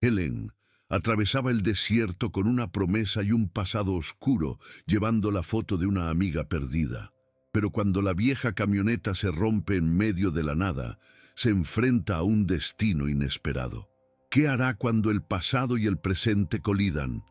Helen atravesaba el desierto con una promesa y un pasado oscuro, llevando la foto de una amiga perdida. Pero cuando la vieja camioneta se rompe en medio de la nada, se enfrenta a un destino inesperado. ¿Qué hará cuando el pasado y el presente colidan?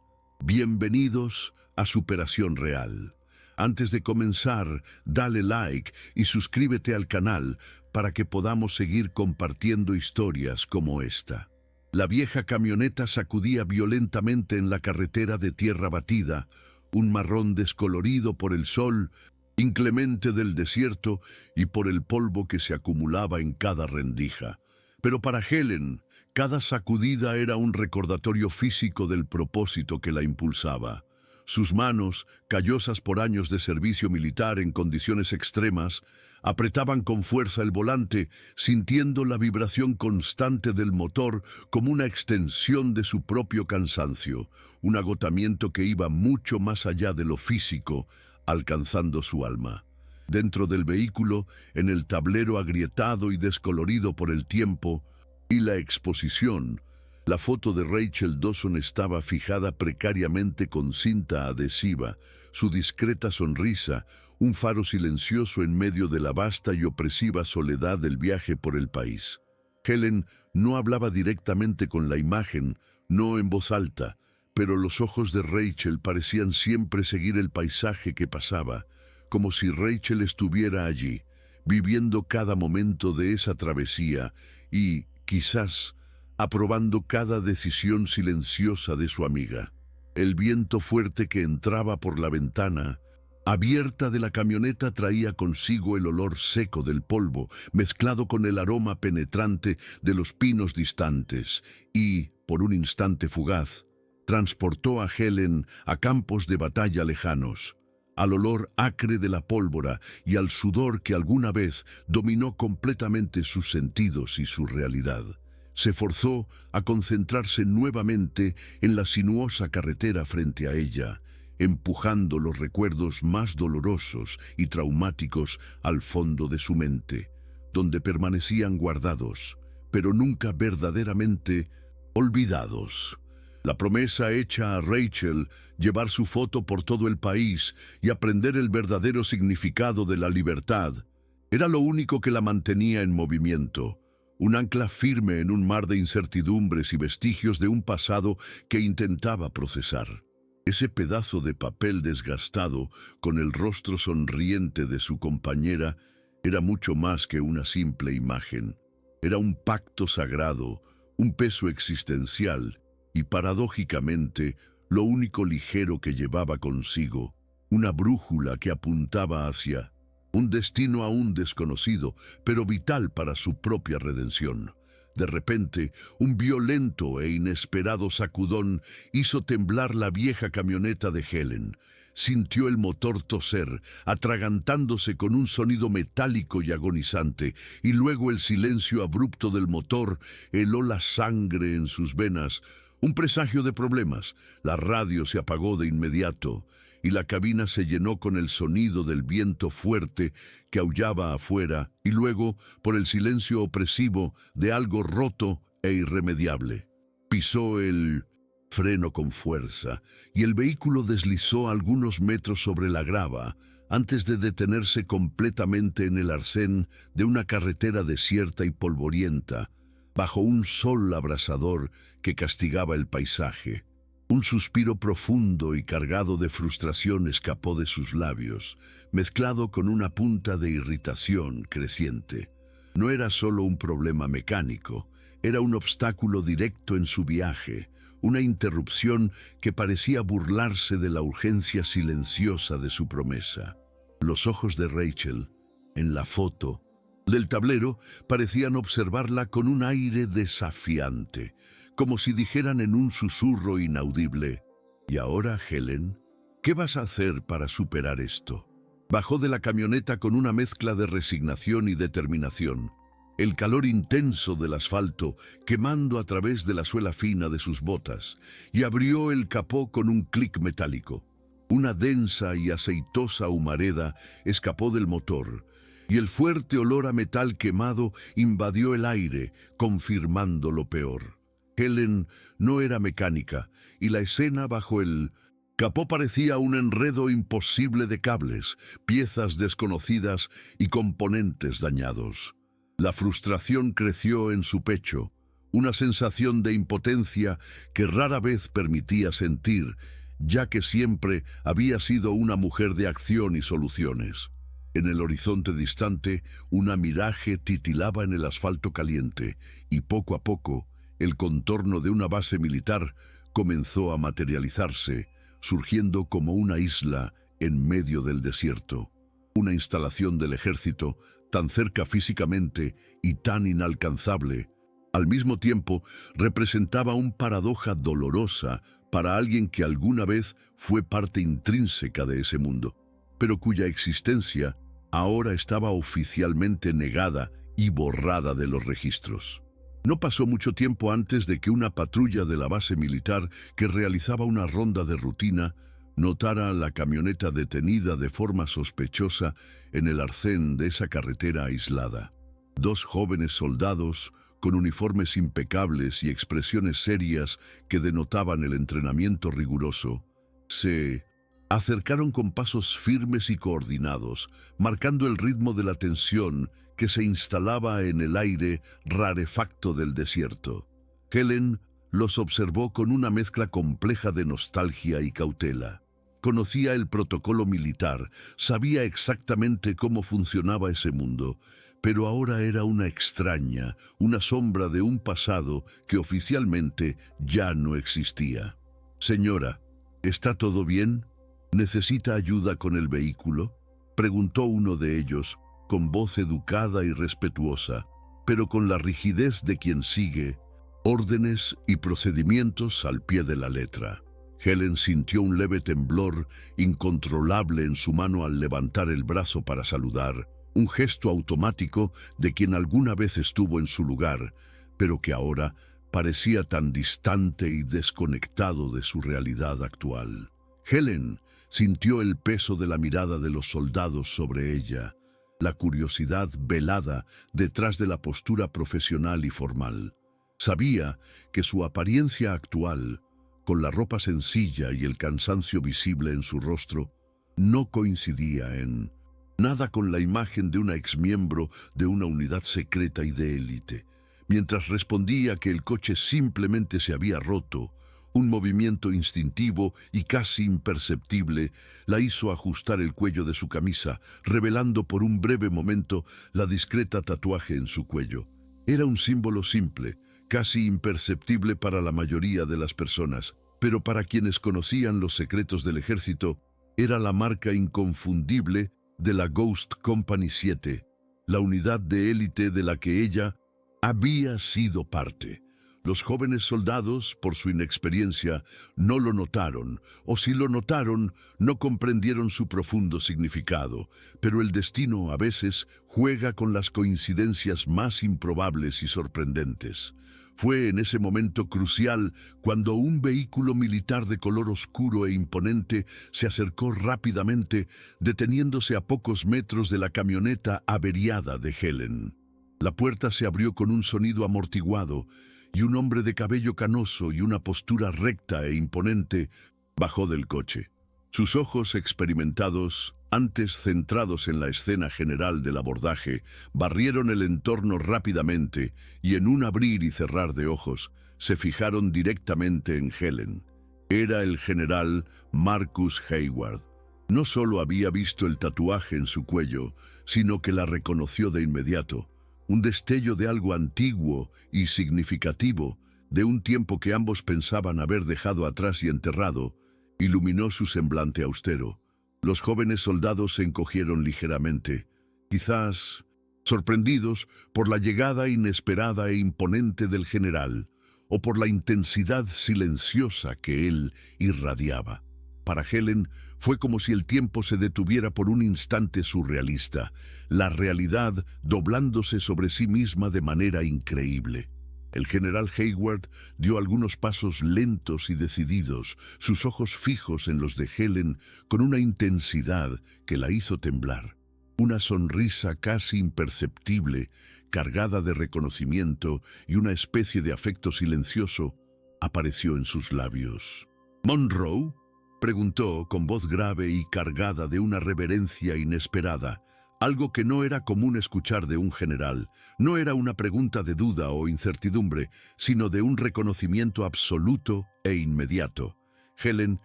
Bienvenidos a Superación Real. Antes de comenzar, dale like y suscríbete al canal para que podamos seguir compartiendo historias como esta. La vieja camioneta sacudía violentamente en la carretera de tierra batida, un marrón descolorido por el sol, inclemente del desierto y por el polvo que se acumulaba en cada rendija. Pero para Helen, cada sacudida era un recordatorio físico del propósito que la impulsaba. Sus manos, callosas por años de servicio militar en condiciones extremas, apretaban con fuerza el volante, sintiendo la vibración constante del motor como una extensión de su propio cansancio, un agotamiento que iba mucho más allá de lo físico, alcanzando su alma. Dentro del vehículo, en el tablero agrietado y descolorido por el tiempo y la exposición, la foto de Rachel Dawson estaba fijada precariamente con cinta adhesiva, su discreta sonrisa, un faro silencioso en medio de la vasta y opresiva soledad del viaje por el país. Helen no hablaba directamente con la imagen, no en voz alta, pero los ojos de Rachel parecían siempre seguir el paisaje que pasaba, como si Rachel estuviera allí, viviendo cada momento de esa travesía y, quizás, aprobando cada decisión silenciosa de su amiga. El viento fuerte que entraba por la ventana abierta de la camioneta traía consigo el olor seco del polvo, mezclado con el aroma penetrante de los pinos distantes, y, por un instante fugaz, transportó a Helen a campos de batalla lejanos, al olor acre de la pólvora y al sudor que alguna vez dominó completamente sus sentidos y su realidad. Se forzó a concentrarse nuevamente en la sinuosa carretera frente a ella, empujando los recuerdos más dolorosos y traumáticos al fondo de su mente, donde permanecían guardados, pero nunca verdaderamente olvidados. La promesa hecha a Rachel, llevar su foto por todo el país y aprender el verdadero significado de la libertad, era lo único que la mantenía en movimiento. Un ancla firme en un mar de incertidumbres y vestigios de un pasado que intentaba procesar. Ese pedazo de papel desgastado, con el rostro sonriente de su compañera, era mucho más que una simple imagen. Era un pacto sagrado, un peso existencial y, paradójicamente, lo único ligero que llevaba consigo, una brújula que apuntaba hacia un destino aún desconocido, pero vital para su propia redención. De repente, un violento e inesperado sacudón hizo temblar la vieja camioneta de Helen. Sintió el motor toser, atragantándose con un sonido metálico y agonizante, y luego el silencio abrupto del motor heló la sangre en sus venas. Un presagio de problemas. La radio se apagó de inmediato y la cabina se llenó con el sonido del viento fuerte que aullaba afuera y luego por el silencio opresivo de algo roto e irremediable. Pisó el freno con fuerza y el vehículo deslizó algunos metros sobre la grava antes de detenerse completamente en el arcén de una carretera desierta y polvorienta, bajo un sol abrasador que castigaba el paisaje. Un suspiro profundo y cargado de frustración escapó de sus labios, mezclado con una punta de irritación creciente. No era solo un problema mecánico, era un obstáculo directo en su viaje, una interrupción que parecía burlarse de la urgencia silenciosa de su promesa. Los ojos de Rachel, en la foto del tablero, parecían observarla con un aire desafiante, como si dijeran en un susurro inaudible: «¿Y ahora, Helen? ¿Qué vas a hacer para superar esto?». Bajó de la camioneta con una mezcla de resignación y determinación. El calor intenso del asfalto quemando a través de la suela fina de sus botas, y abrió el capó con un clic metálico. Una densa y aceitosa humareda escapó del motor, y el fuerte olor a metal quemado invadió el aire, confirmando lo peor. Helen no era mecánica, y la escena bajo el capó parecía un enredo imposible de cables, piezas desconocidas y componentes dañados. La frustración creció en su pecho, una sensación de impotencia que rara vez permitía sentir, ya que siempre había sido una mujer de acción y soluciones. En el horizonte distante, una miraje titilaba en el asfalto caliente, y poco a poco, el contorno de una base militar comenzó a materializarse, surgiendo como una isla en medio del desierto. Una instalación del ejército tan cerca físicamente y tan inalcanzable, al mismo tiempo representaba una paradoja dolorosa para alguien que alguna vez fue parte intrínseca de ese mundo, pero cuya existencia ahora estaba oficialmente negada y borrada de los registros. No pasó mucho tiempo antes de que una patrulla de la base militar que realizaba una ronda de rutina notara la camioneta detenida de forma sospechosa en el arcén de esa carretera aislada. Dos jóvenes soldados, con uniformes impecables y expresiones serias que denotaban el entrenamiento riguroso, se acercaron con pasos firmes y coordinados, marcando el ritmo de la tensión que se instalaba en el aire rarefacto del desierto. Helen los observó con una mezcla compleja de nostalgia y cautela. Conocía el protocolo militar, sabía exactamente cómo funcionaba ese mundo, pero ahora era una extraña, una sombra de un pasado que oficialmente ya no existía. «Señora, ¿está todo bien? ¿Necesita ayuda con el vehículo?», preguntó uno de ellos, con voz educada y respetuosa, pero con la rigidez de quien sigue órdenes y procedimientos al pie de la letra. Helen sintió un leve temblor incontrolable en su mano al levantar el brazo para saludar, un gesto automático de quien alguna vez estuvo en su lugar, pero que ahora parecía tan distante y desconectado de su realidad actual. Helen sintió el peso de la mirada de los soldados sobre ella, la curiosidad velada detrás de la postura profesional y formal. Sabía que su apariencia actual, con la ropa sencilla y el cansancio visible en su rostro, no coincidía en nada con la imagen de una exmiembro de una unidad secreta y de élite. Mientras respondía que el coche simplemente se había roto, un movimiento instintivo y casi imperceptible la hizo ajustar el cuello de su camisa, revelando por un breve momento la discreta tatuaje en su cuello. Era un símbolo simple, casi imperceptible para la mayoría de las personas, pero para quienes conocían los secretos del ejército, era la marca inconfundible de la Ghost Company 7, la unidad de élite de la que ella había sido parte. Los jóvenes soldados, por su inexperiencia, no lo notaron, o si lo notaron, no comprendieron su profundo significado, pero el destino a veces juega con las coincidencias más improbables y sorprendentes. Fue en ese momento crucial cuando un vehículo militar de color oscuro e imponente se acercó rápidamente, deteniéndose a pocos metros de la camioneta averiada de Helen. La puerta se abrió con un sonido amortiguado, y un hombre de cabello canoso y una postura recta e imponente bajó del coche. Sus ojos experimentados, antes centrados en la escena general del abordaje, barrieron el entorno rápidamente y en un abrir y cerrar de ojos se fijaron directamente en Helen. Era el general Marcus Hayward. No solo había visto el tatuaje en su cuello, sino que la reconoció de inmediato. Un destello de algo antiguo y significativo, de un tiempo que ambos pensaban haber dejado atrás y enterrado, iluminó su semblante austero. Los jóvenes soldados se encogieron ligeramente, quizás sorprendidos por la llegada inesperada e imponente del general, o por la intensidad silenciosa que él irradiaba. Para Helen fue como si el tiempo se detuviera por un instante surrealista, la realidad doblándose sobre sí misma de manera increíble. El general Hayward dio algunos pasos lentos y decididos, sus ojos fijos en los de Helen con una intensidad que la hizo temblar. Una sonrisa casi imperceptible cargada de reconocimiento y una especie de afecto silencioso, apareció en sus labios. «¿Monroe?», preguntó con voz grave y cargada de una reverencia inesperada, algo que no era común escuchar de un general. No era una pregunta de duda o incertidumbre, sino de un reconocimiento absoluto e inmediato. Helen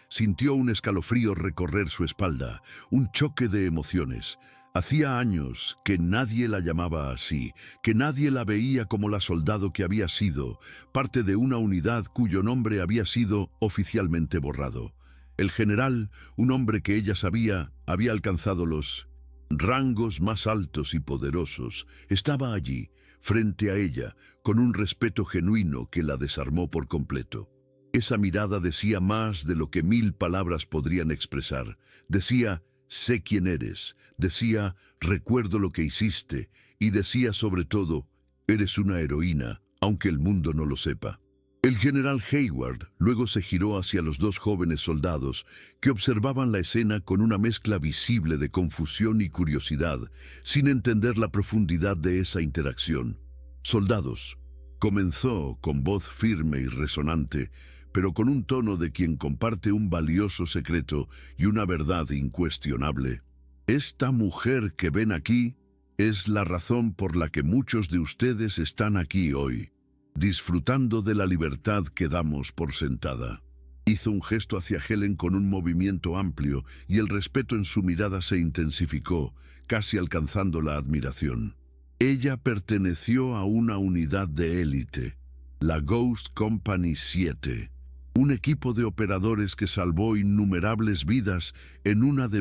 sintió un escalofrío recorrer su espalda, un choque de emociones. Hacía años que nadie la llamaba así, que nadie la veía como la soldado que había sido, parte de una unidad cuyo nombre había sido oficialmente borrado. El general, un hombre que ella sabía, había alcanzado los rangos más altos y poderosos, estaba allí, frente a ella, con un respeto genuino que la desarmó por completo. Esa mirada decía más de lo que 1000 palabras podrían expresar. Decía: «Sé quién eres», decía: «Recuerdo lo que hiciste», y decía sobre todo: «Eres una heroína, aunque el mundo no lo sepa». El general Hayward luego se giró hacia los 2 jóvenes soldados que observaban la escena con una mezcla visible de confusión y curiosidad, sin entender la profundidad de esa interacción. «Soldados», comenzó con voz firme y resonante, pero con un tono de quien comparte un valioso secreto y una verdad incuestionable. «Esta mujer que ven aquí es la razón por la que muchos de ustedes están aquí hoy, disfrutando de la libertad que damos por sentada». Hizo un gesto hacia Helen con un movimiento amplio y el respeto en su mirada se intensificó, casi alcanzando la admiración. Ella perteneció a una unidad de élite, la Ghost Company 7. Un equipo de operadores que salvó innumerables vidas en una de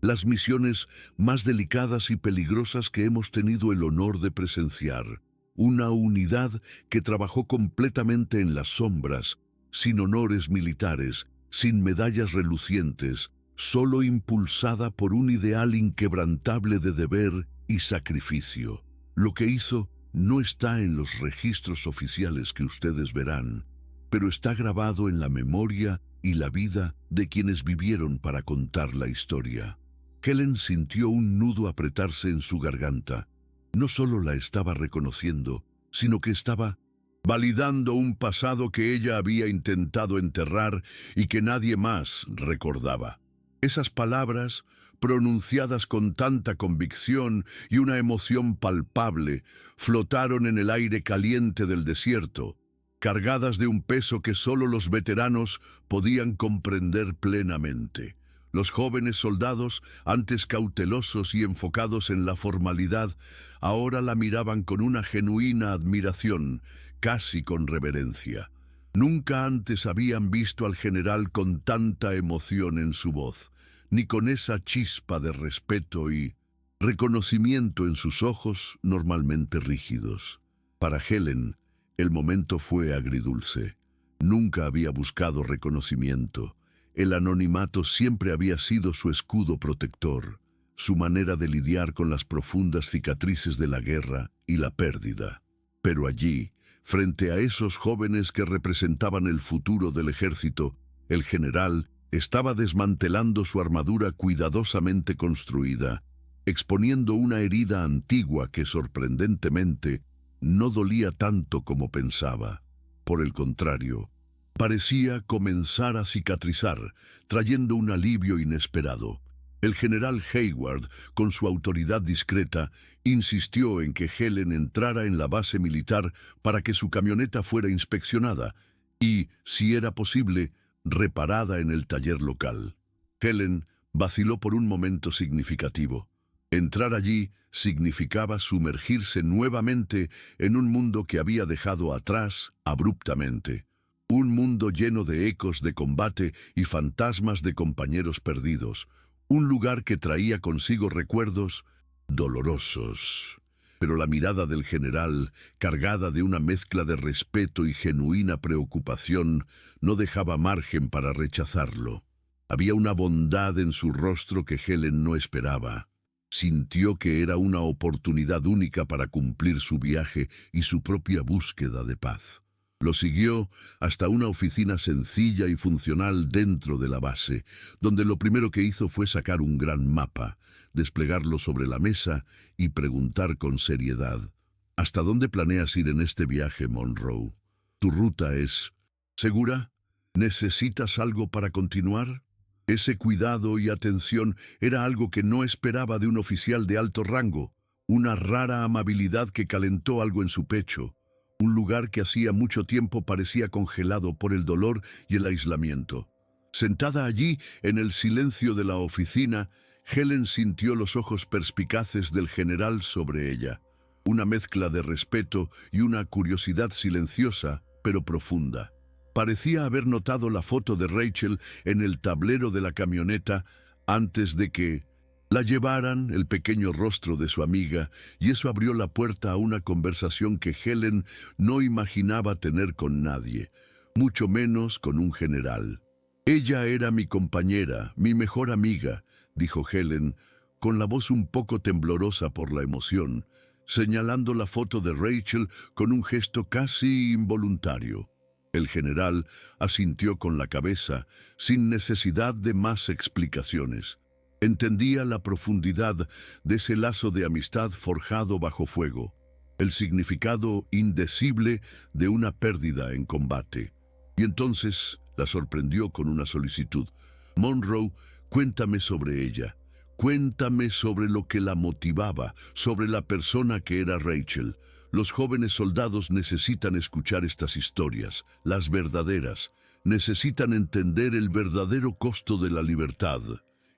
las misiones más delicadas y peligrosas que hemos tenido el honor de presenciar. Una unidad que trabajó completamente en las sombras, sin honores militares, sin medallas relucientes, solo impulsada por un ideal inquebrantable de deber y sacrificio. Lo que hizo no está en los registros oficiales que ustedes verán, pero está grabado en la memoria y la vida de quienes vivieron para contar la historia. Helen sintió un nudo apretarse en su garganta. No solo la estaba reconociendo, sino que estaba validando un pasado que ella había intentado enterrar y que nadie más recordaba. Esas palabras, pronunciadas con tanta convicción y una emoción palpable, flotaron en el aire caliente del desierto, cargadas de un peso que solo los veteranos podían comprender plenamente. Los jóvenes soldados, antes cautelosos y enfocados en la formalidad, ahora la miraban con una genuina admiración, casi con reverencia. Nunca antes habían visto al general con tanta emoción en su voz, ni con esa chispa de respeto y reconocimiento en sus ojos normalmente rígidos. Para Helen, el momento fue agridulce. Nunca había buscado reconocimiento. El anonimato siempre había sido su escudo protector, su manera de lidiar con las profundas cicatrices de la guerra y la pérdida. Pero allí, frente a esos jóvenes que representaban el futuro del ejército, el general estaba desmantelando su armadura cuidadosamente construida, exponiendo una herida antigua que sorprendentemente no dolía tanto como pensaba. Por el contrario, parecía comenzar a cicatrizar, trayendo un alivio inesperado. El general Hayward, con su autoridad discreta, insistió en que Helen entrara en la base militar para que su camioneta fuera inspeccionada y, si era posible, reparada en el taller local. Helen vaciló por un momento significativo. Entrar allí significaba sumergirse nuevamente en un mundo que había dejado atrás abruptamente. Un mundo lleno de ecos de combate y fantasmas de compañeros perdidos. Un lugar que traía consigo recuerdos dolorosos. Pero la mirada del general, cargada de una mezcla de respeto y genuina preocupación, no dejaba margen para rechazarlo. Había una bondad en su rostro que Helen no esperaba. Sintió que era una oportunidad única para cumplir su viaje y su propia búsqueda de paz. Lo siguió hasta una oficina sencilla y funcional dentro de la base, donde lo primero que hizo fue sacar un gran mapa, desplegarlo sobre la mesa y preguntar con seriedad: ¿Hasta dónde planeas ir en este viaje, Monroe? ¿Tu ruta es segura? ¿Necesitas algo para continuar? Ese cuidado y atención era algo que no esperaba de un oficial de alto rango, una rara amabilidad que calentó algo en su pecho. Un lugar que hacía mucho tiempo parecía congelado por el dolor y el aislamiento. Sentada allí, en el silencio de la oficina, Helen sintió los ojos perspicaces del general sobre ella, una mezcla de respeto y una curiosidad silenciosa, pero profunda. Parecía haber notado la foto de Rachel en el tablero de la camioneta antes de que la llevaran, el pequeño rostro de su amiga, y eso abrió la puerta a una conversación que Helen no imaginaba tener con nadie, mucho menos con un general. Ella era mi compañera, mi mejor amiga, dijo Helen, con la voz un poco temblorosa por la emoción, señalando la foto de Rachel con un gesto casi involuntario. El general asintió con la cabeza, sin necesidad de más explicaciones. Entendía la profundidad de ese lazo de amistad forjado bajo fuego, el significado indecible de una pérdida en combate. Y entonces la sorprendió con una solicitud. Monroe, cuéntame sobre ella. Cuéntame sobre lo que la motivaba, sobre la persona que era Rachel. Los jóvenes soldados necesitan escuchar estas historias, las verdaderas. Necesitan entender el verdadero costo de la libertad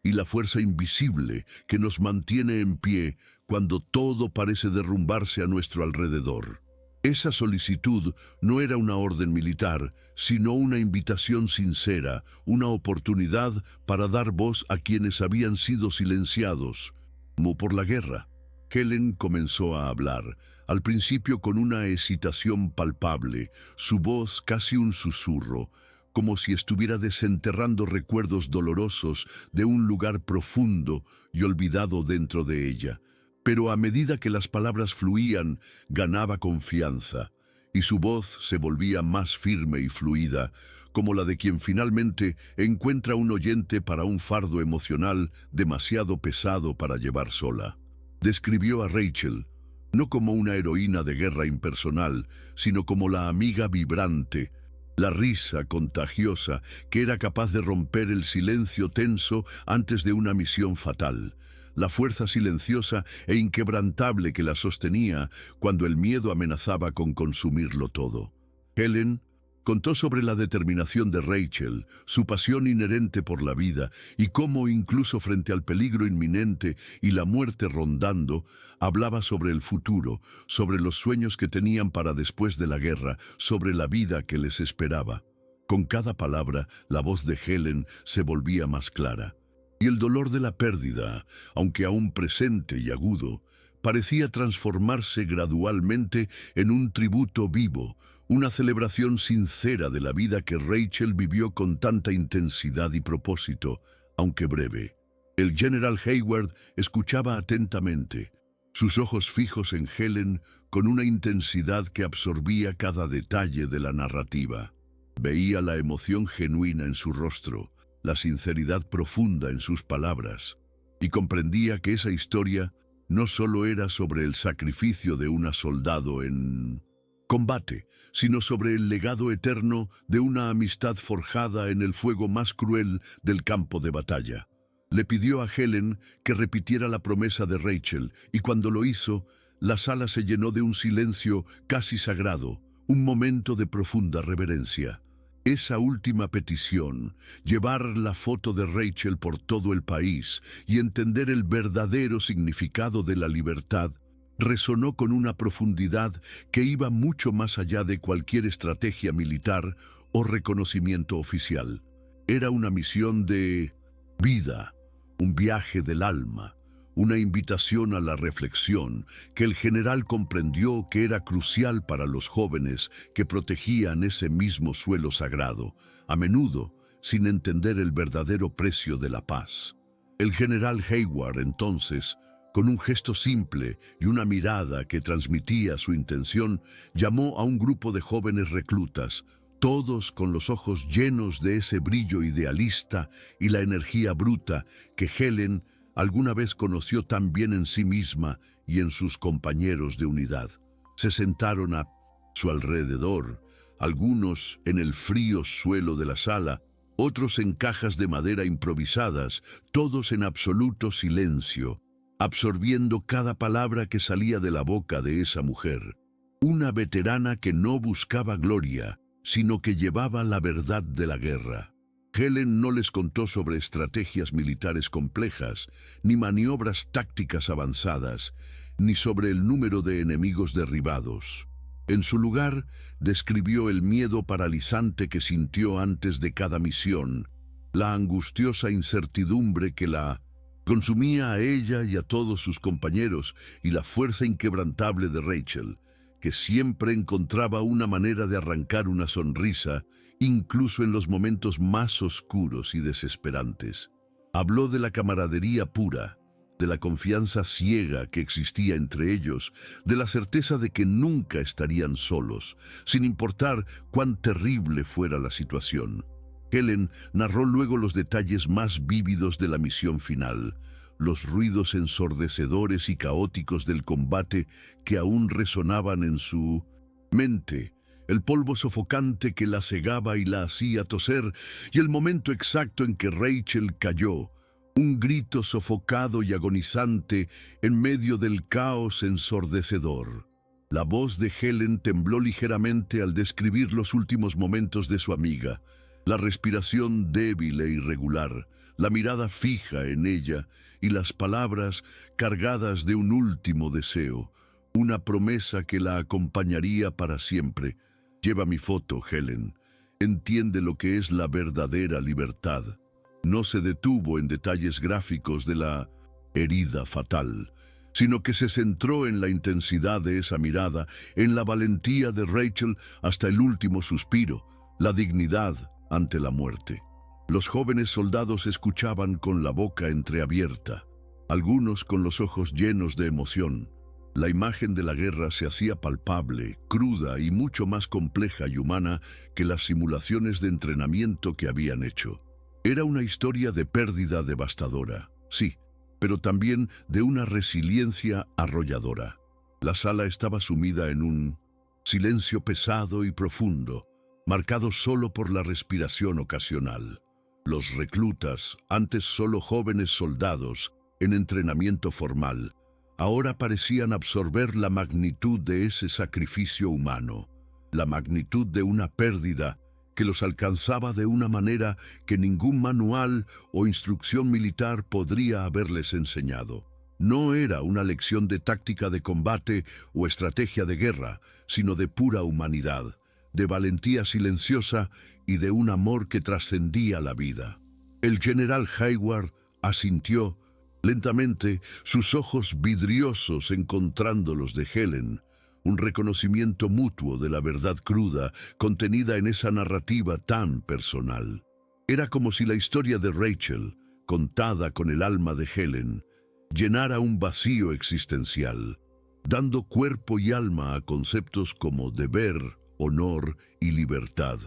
y la fuerza invisible que nos mantiene en pie cuando todo parece derrumbarse a nuestro alrededor. Esa solicitud no era una orden militar, sino una invitación sincera, una oportunidad para dar voz a quienes habían sido silenciados, como por la guerra. Helen comenzó a hablar, al principio con una hesitación palpable, su voz casi un susurro, como si estuviera desenterrando recuerdos dolorosos de un lugar profundo y olvidado dentro de ella. Pero a medida que las palabras fluían, ganaba confianza, y su voz se volvía más firme y fluida, como la de quien finalmente encuentra un oyente para un fardo emocional demasiado pesado para llevar sola. Describió a Rachel, no como una heroína de guerra impersonal, sino como la amiga vibrante, la risa contagiosa que era capaz de romper el silencio tenso antes de una misión fatal, la fuerza silenciosa e inquebrantable que la sostenía cuando el miedo amenazaba con consumirlo todo. Helen contó sobre la determinación de Rachel, su pasión inherente por la vida y cómo, incluso frente al peligro inminente y la muerte rondando, hablaba sobre el futuro, sobre los sueños que tenían para después de la guerra, sobre la vida que les esperaba. Con cada palabra, la voz de Helen se volvía más clara. Y el dolor de la pérdida, aunque aún presente y agudo, parecía transformarse gradualmente en un tributo vivo, una celebración sincera de la vida que Rachel vivió con tanta intensidad y propósito, aunque breve. El general Hayward escuchaba atentamente, sus ojos fijos en Helen con una intensidad que absorbía cada detalle de la narrativa. Veía la emoción genuina en su rostro, la sinceridad profunda en sus palabras, y comprendía que esa historia no solo era sobre el sacrificio de una soldado en combate, sino sobre el legado eterno de una amistad forjada en el fuego más cruel del campo de batalla. Le pidió a Helen que repitiera la promesa de Rachel, y cuando lo hizo, la sala se llenó de un silencio casi sagrado, un momento de profunda reverencia. Esa última petición, llevar la foto de Rachel por todo el país y entender el verdadero significado de la libertad, resonó con una profundidad que iba mucho más allá de cualquier estrategia militar o reconocimiento oficial. Era una misión de vida, un viaje del alma, una invitación a la reflexión que el general comprendió que era crucial para los jóvenes que protegían ese mismo suelo sagrado, a menudo sin entender el verdadero precio de la paz. El general Hayward, entonces, Con un gesto simple y una mirada que transmitía su intención, llamó a un grupo de jóvenes reclutas, todos con los ojos llenos de ese brillo idealista y la energía bruta que Helen alguna vez conoció tan bien en sí misma y en sus compañeros de unidad. Se sentaron a su alrededor, algunos en el frío suelo de la sala, otros en cajas de madera improvisadas, todos en absoluto silencio, absorbiendo cada palabra que salía de la boca de esa mujer. Una veterana que no buscaba gloria, sino que llevaba la verdad de la guerra. Helen no les contó sobre estrategias militares complejas, ni maniobras tácticas avanzadas, ni sobre el número de enemigos derribados. En su lugar, describió el miedo paralizante que sintió antes de cada misión, la angustiosa incertidumbre que la consumía a ella y a todos sus compañeros, y la fuerza inquebrantable de Rachel, que siempre encontraba una manera de arrancar una sonrisa, incluso en los momentos más oscuros y desesperantes. Habló de la camaradería pura, de la confianza ciega que existía entre ellos, de la certeza de que nunca estarían solos, sin importar cuán terrible fuera la situación. Helen narró luego los detalles más vívidos de la misión final, los ruidos ensordecedores y caóticos del combate que aún resonaban en su mente, el polvo sofocante que la cegaba y la hacía toser, y el momento exacto en que Rachel cayó, un grito sofocado y agonizante en medio del caos ensordecedor. La voz de Helen tembló ligeramente al describir los últimos momentos de su amiga, la respiración débil e irregular, la mirada fija en ella y las palabras cargadas de un último deseo, una promesa que la acompañaría para siempre. Lleva mi foto, Helen. Entiende lo que es la verdadera libertad. No se detuvo en detalles gráficos de la herida fatal, sino que se centró en la intensidad de esa mirada, en la valentía de Rachel hasta el último suspiro, la dignidad ante la muerte. Los jóvenes soldados escuchaban con la boca entreabierta, algunos con los ojos llenos de emoción. La imagen de la guerra se hacía palpable, cruda y mucho más compleja y humana que las simulaciones de entrenamiento que habían hecho. Era una historia de pérdida devastadora, sí, pero también de una resiliencia arrolladora. La sala estaba sumida en un silencio pesado y profundo, marcado solo por la respiración ocasional. Los reclutas, antes solo jóvenes soldados en entrenamiento formal, ahora parecían absorber la magnitud de ese sacrificio humano, la magnitud de una pérdida que los alcanzaba de una manera que ningún manual o instrucción militar podría haberles enseñado. No era una lección de táctica de combate o estrategia de guerra, sino de pura humanidad, de valentía silenciosa y de un amor que trascendía la vida. El general Hayward asintió lentamente, sus ojos vidriosos encontrando los de Helen, un reconocimiento mutuo de la verdad cruda contenida en esa narrativa tan personal. Era como si la historia de Rachel, contada con el alma de Helen, llenara un vacío existencial, dando cuerpo y alma a conceptos como deber, honor y libertad,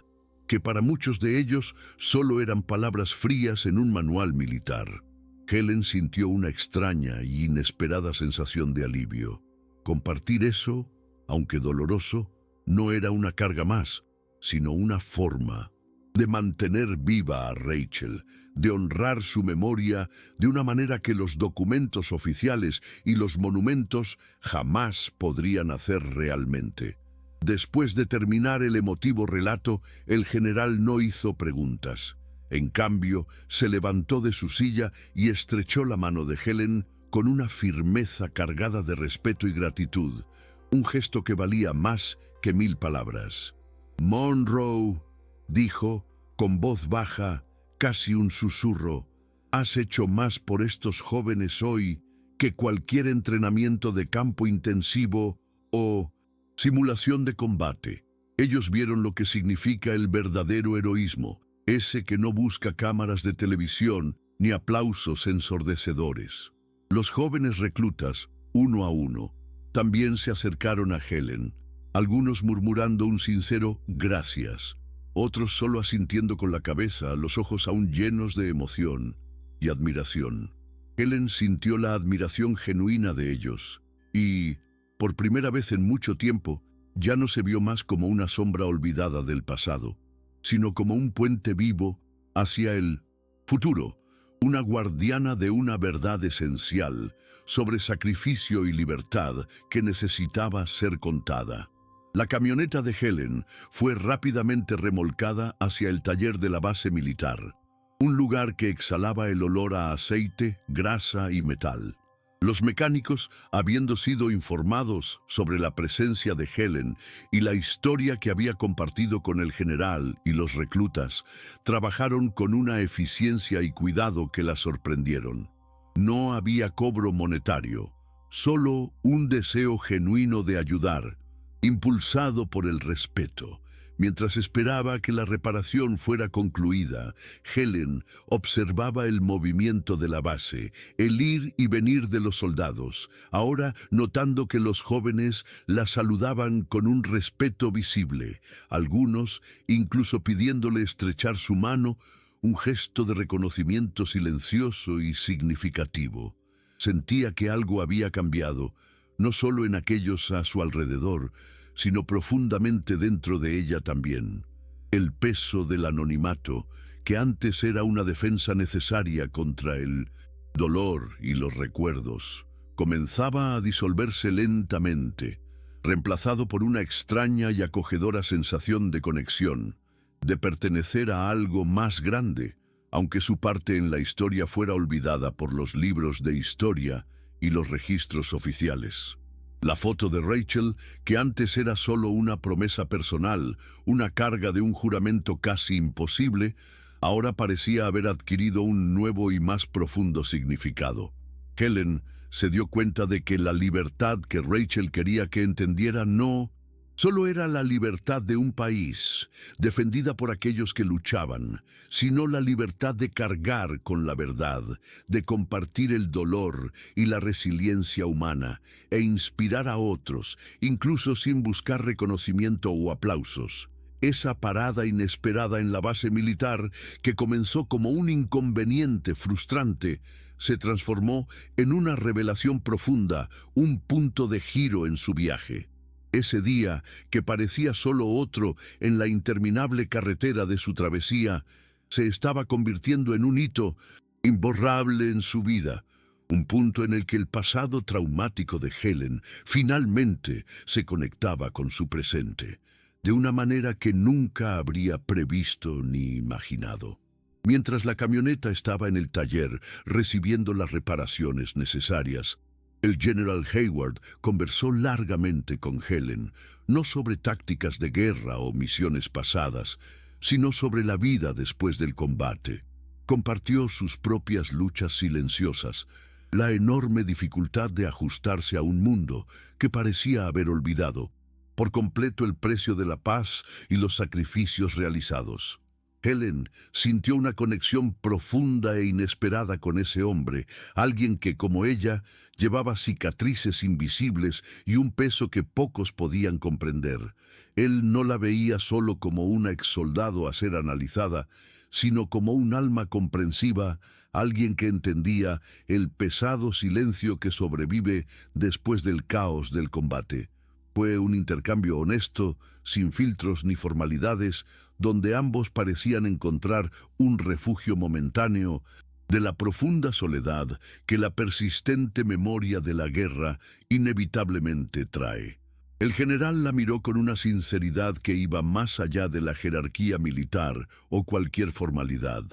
que para muchos de ellos solo eran palabras frías en un manual militar. Helen sintió una extraña y inesperada sensación de alivio. Compartir eso, aunque doloroso, no era una carga más, sino una forma de mantener viva a Rachel, de honrar su memoria de una manera que los documentos oficiales y los monumentos jamás podrían hacer realmente. Después de terminar el emotivo relato, el general no hizo preguntas. En cambio, se levantó de su silla y estrechó la mano de Helen con una firmeza cargada de respeto y gratitud, un gesto que valía más que 1000 palabras. «Monroe», dijo, con voz baja, casi un susurro, «has hecho más por estos jóvenes hoy que cualquier entrenamiento de campo intensivo o simulación de combate. Ellos vieron lo que significa el verdadero heroísmo, ese que no busca cámaras de televisión ni aplausos ensordecedores». Los jóvenes reclutas, uno a uno, también se acercaron a Helen, algunos murmurando un sincero «gracias», otros solo asintiendo con la cabeza, los ojos aún llenos de emoción y admiración. Helen sintió la admiración genuina de ellos y, por primera vez en mucho tiempo, ya no se vio más como una sombra olvidada del pasado, sino como un puente vivo hacia el futuro, una guardiana de una verdad esencial sobre sacrificio y libertad que necesitaba ser contada. La camioneta de Helen fue rápidamente remolcada hacia el taller de la base militar, un lugar que exhalaba el olor a aceite, grasa y metal. Los mecánicos, habiendo sido informados sobre la presencia de Helen y la historia que había compartido con el general y los reclutas, trabajaron con una eficiencia y cuidado que la sorprendieron. No había cobro monetario, solo un deseo genuino de ayudar, impulsado por el respeto. Mientras esperaba que la reparación fuera concluida, Helen observaba el movimiento de la base, el ir y venir de los soldados, ahora notando que los jóvenes la saludaban con un respeto visible, algunos incluso pidiéndole estrechar su mano, un gesto de reconocimiento silencioso y significativo. Sentía que algo había cambiado, no solo en aquellos a su alrededor, sino profundamente dentro de ella también. El peso del anonimato, que antes era una defensa necesaria contra el dolor y los recuerdos, comenzaba a disolverse lentamente, reemplazado por una extraña y acogedora sensación de conexión, de pertenecer a algo más grande, aunque su parte en la historia fuera olvidada por los libros de historia y los registros oficiales. La foto de Rachel, que antes era solo una promesa personal, una carga de un juramento casi imposible, ahora parecía haber adquirido un nuevo y más profundo significado. Helen se dio cuenta de que la libertad que Rachel quería que entendiera no solo era la libertad de un país, defendida por aquellos que luchaban, sino la libertad de cargar con la verdad, de compartir el dolor y la resiliencia humana, e inspirar a otros, incluso sin buscar reconocimiento o aplausos. Esa parada inesperada en la base militar, que comenzó como un inconveniente frustrante, se transformó en una revelación profunda, un punto de giro en su viaje. Ese día, que parecía solo otro en la interminable carretera de su travesía, se estaba convirtiendo en un hito imborrable en su vida, un punto en el que el pasado traumático de Helen finalmente se conectaba con su presente, de una manera que nunca habría previsto ni imaginado. Mientras la camioneta estaba en el taller recibiendo las reparaciones necesarias, el general Hayward conversó largamente con Helen, no sobre tácticas de guerra o misiones pasadas, sino sobre la vida después del combate. Compartió sus propias luchas silenciosas, la enorme dificultad de ajustarse a un mundo que parecía haber olvidado por completo el precio de la paz y los sacrificios realizados. Helen sintió una conexión profunda e inesperada con ese hombre, alguien que, como ella, llevaba cicatrices invisibles y un peso que pocos podían comprender. Él no la veía solo como una exsoldado a ser analizada, sino como un alma comprensiva, alguien que entendía el pesado silencio que sobrevive después del caos del combate. Fue un intercambio honesto, sin filtros ni formalidades, donde ambos parecían encontrar un refugio momentáneo de la profunda soledad que la persistente memoria de la guerra inevitablemente trae. El general la miró con una sinceridad que iba más allá de la jerarquía militar o cualquier formalidad.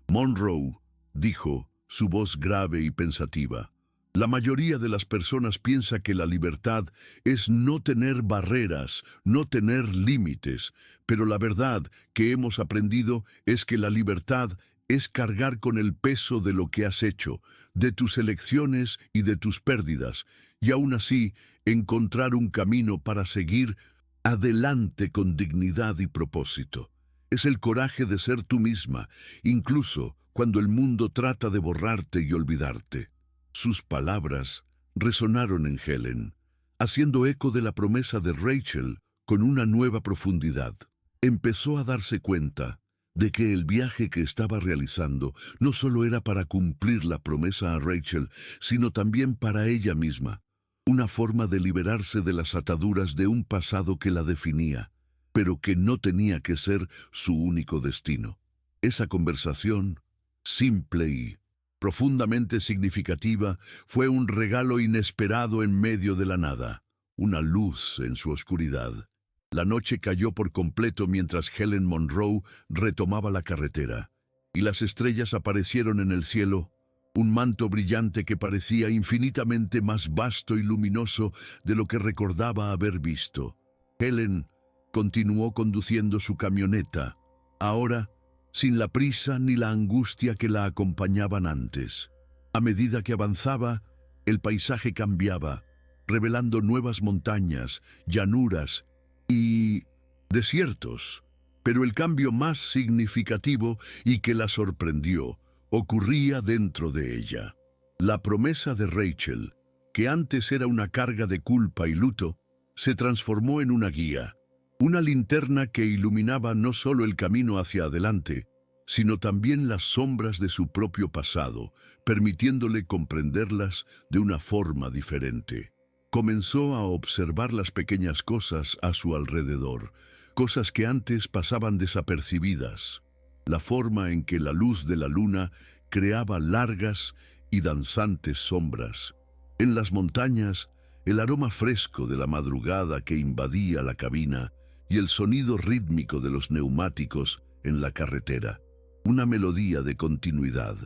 «Monroe», dijo, su voz grave y pensativa, «la mayoría de las personas piensa que la libertad es no tener barreras, no tener límites, pero la verdad que hemos aprendido es que la libertad es cargar con el peso de lo que has hecho, de tus elecciones y de tus pérdidas, y aún así encontrar un camino para seguir adelante con dignidad y propósito. Es el coraje de ser tú misma, incluso cuando el mundo trata de borrarte y olvidarte». Sus palabras resonaron en Helen, haciendo eco de la promesa de Rachel con una nueva profundidad. Empezó a darse cuenta de que el viaje que estaba realizando no solo era para cumplir la promesa a Rachel, sino también para ella misma, una forma de liberarse de las ataduras de un pasado que la definía, pero que no tenía que ser su único destino. Esa conversación, simple y profundamente significativa, fue un regalo inesperado en medio de la nada, una luz en su oscuridad. La noche cayó por completo mientras Helen Monroe retomaba la carretera, y las estrellas aparecieron en el cielo, un manto brillante que parecía infinitamente más vasto y luminoso de lo que recordaba haber visto. Helen continuó conduciendo su camioneta, ahora sin la prisa ni la angustia que la acompañaban antes. A medida que avanzaba, el paisaje cambiaba, revelando nuevas montañas, llanuras y desiertos. Pero el cambio más significativo y que la sorprendió ocurría dentro de ella. La promesa de Rachel, que antes era una carga de culpa y luto, se transformó en una guía, una linterna que iluminaba no solo el camino hacia adelante, sino también las sombras de su propio pasado, permitiéndole comprenderlas de una forma diferente. Comenzó a observar las pequeñas cosas a su alrededor, cosas que antes pasaban desapercibidas. La forma en que la luz de la luna creaba largas y danzantes sombras. En las montañas, el aroma fresco de la madrugada que invadía la cabina y el sonido rítmico de los neumáticos en la carretera. Una melodía de continuidad.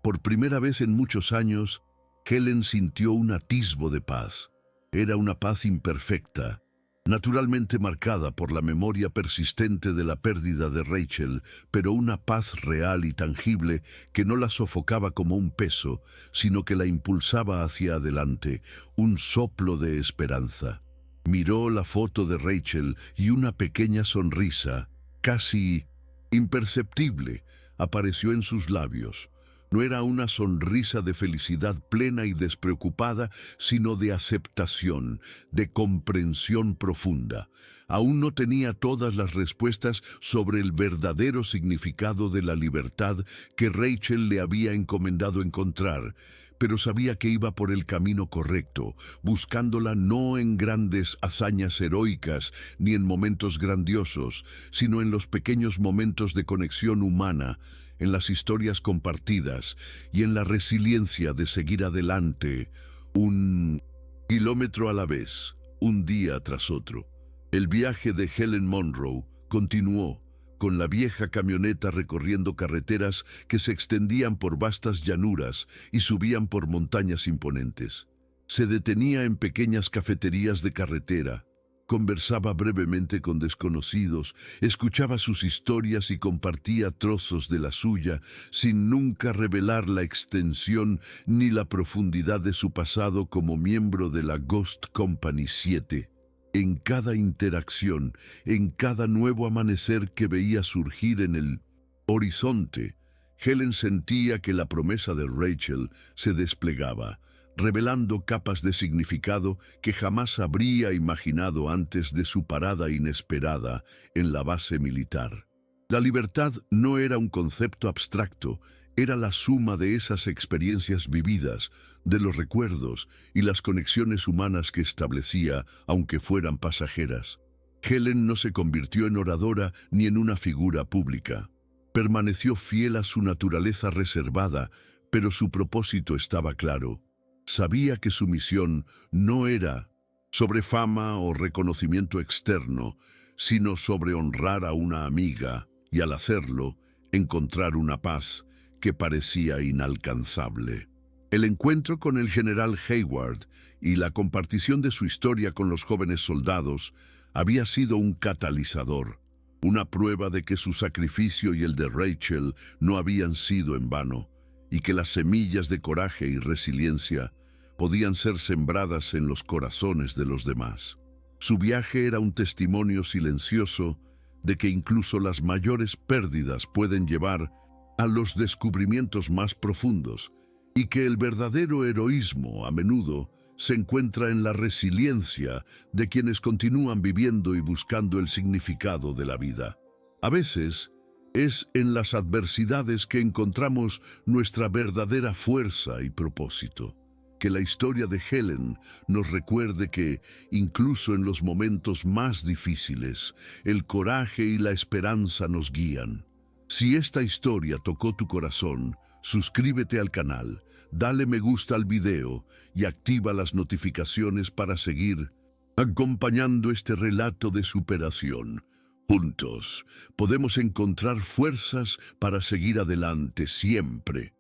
Por primera vez en muchos años, Helen sintió un atisbo de paz. Era una paz imperfecta, naturalmente marcada por la memoria persistente de la pérdida de Rachel, pero una paz real y tangible que no la sofocaba como un peso, sino que la impulsaba hacia adelante, un soplo de esperanza. Miró la foto de Rachel y una pequeña sonrisa, casi imperceptible, apareció en sus labios. No era una sonrisa de felicidad plena y despreocupada, sino de aceptación, de comprensión profunda. Aún no tenía todas las respuestas sobre el verdadero significado de la libertad que Rachel le había encomendado encontrar, pero sabía que iba por el camino correcto, buscándola no en grandes hazañas heroicas ni en momentos grandiosos, sino en los pequeños momentos de conexión humana, en las historias compartidas y en la resiliencia de seguir adelante, un kilómetro a la vez, un día tras otro. El viaje de Helen Monroe continuó, con la vieja camioneta recorriendo carreteras que se extendían por vastas llanuras y subían por montañas imponentes. Se detenía en pequeñas cafeterías de carretera, conversaba brevemente con desconocidos, escuchaba sus historias y compartía trozos de la suya, sin nunca revelar la extensión ni la profundidad de su pasado como miembro de la Ghost Company 7. En cada interacción, en cada nuevo amanecer que veía surgir en el horizonte, Helen sentía que la promesa de Rachel se desplegaba, revelando capas de significado que jamás habría imaginado antes de su parada inesperada en la base militar. La libertad no era un concepto abstracto, era la suma de esas experiencias vividas, de los recuerdos y las conexiones humanas que establecía, aunque fueran pasajeras. Helen no se convirtió en oradora ni en una figura pública. Permaneció fiel a su naturaleza reservada, pero su propósito estaba claro. Sabía que su misión no era sobre fama o reconocimiento externo, sino sobre honrar a una amiga y, al hacerlo, encontrar una paz que parecía inalcanzable. El encuentro con el general Hayward y la compartición de su historia con los jóvenes soldados había sido un catalizador, una prueba de que su sacrificio y el de Rachel no habían sido en vano, y que las semillas de coraje y resiliencia podían ser sembradas en los corazones de los demás. Su viaje era un testimonio silencioso de que incluso las mayores pérdidas pueden llevar a los descubrimientos más profundos y que el verdadero heroísmo a menudo se encuentra en la resiliencia de quienes continúan viviendo y buscando el significado de la vida. A veces, es en las adversidades que encontramos nuestra verdadera fuerza y propósito. Que la historia de Helen nos recuerde que, incluso en los momentos más difíciles, el coraje y la esperanza nos guían. Si esta historia tocó tu corazón, suscríbete al canal, dale me gusta al video y activa las notificaciones para seguir acompañando este relato de superación. Juntos podemos encontrar fuerzas para seguir adelante siempre.